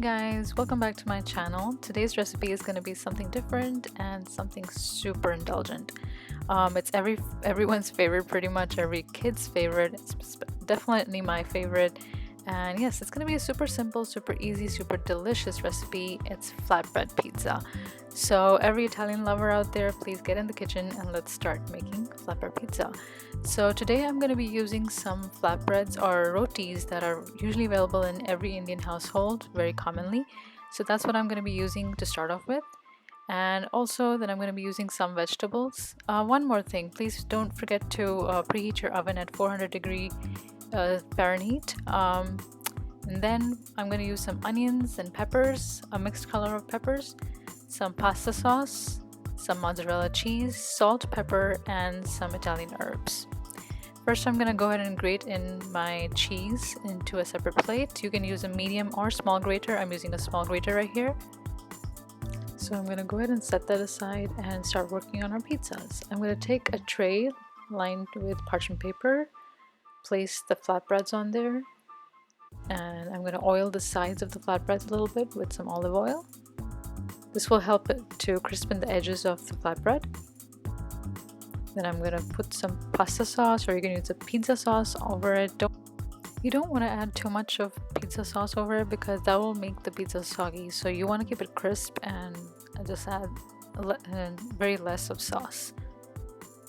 guys, welcome back to my channel. Today's recipe is going to be something different and something super indulgent. It's everyone's favorite, pretty much every kid's favorite. It's definitely my favorite. And yes, it's going to be a super simple, super easy, super delicious recipe. It's flatbread pizza. So every Italian lover out there, please get in the kitchen and let's start making flatbread pizza. So today I'm going to be using some flatbreads or rotis that are usually available in every Indian household very commonly. So that's what I'm going to be using to start off with. And also then I'm going to be using some vegetables. One more thing, please don't forget to preheat your oven at 400 degree Fahrenheit. And then I'm going to use some onions and peppers, a mixed color of peppers, some pasta sauce, some mozzarella cheese, salt, pepper, and some Italian herbs. First, I'm going to go ahead and grate in my cheese into a separate plate. You can use a medium or small grater. I'm using a small grater right here. So I'm going to go ahead and set that aside and start working on our pizzas. I'm going to take a tray lined with parchment paper, place the flatbreads on there, and I'm going to oil the sides of the flatbreads a little bit with some olive oil. This will help it to crispen the edges of the flatbread. Then I'm going to put some pasta sauce, or you can use a pizza sauce over it. You don't want to add too much of pizza sauce over it because that will make the pizza soggy. So you want to keep it crisp and just add very less of sauce.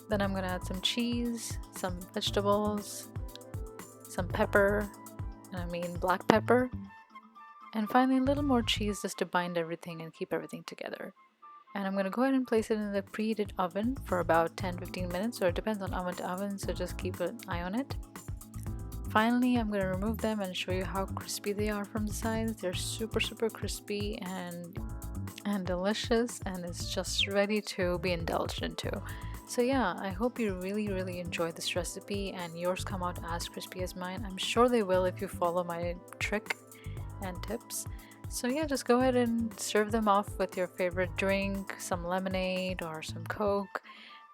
Then I'm going to add some cheese, some vegetables, some pepper, black pepper, and finally a little more cheese just to bind everything and keep everything together. And I'm going to go ahead and place it in the preheated oven for about 10-15 minutes, or it depends on oven to oven, so just keep an eye on it. Finally, I'm going to remove them and show you how crispy they are from the sides. They're super crispy and delicious, and it's just ready to be indulged into. So yeah, I hope you really enjoyed this recipe and yours come out as crispy as mine. I'm sure they will if you follow my trick and tips. So yeah, just go ahead and serve them off with your favorite drink, some lemonade or some Coke,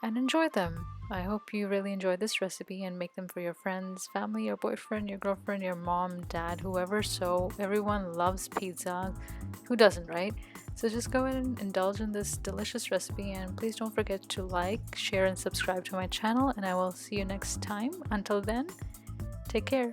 and enjoy them. I hope you really enjoy this recipe and make them for your friends, family, your boyfriend, your girlfriend, your mom, dad, whoever. So everyone loves pizza. Who doesn't, right? So just go ahead and indulge in this delicious recipe, and please don't forget to like, share, and subscribe to my channel, and I will see you next time. Until then, take care.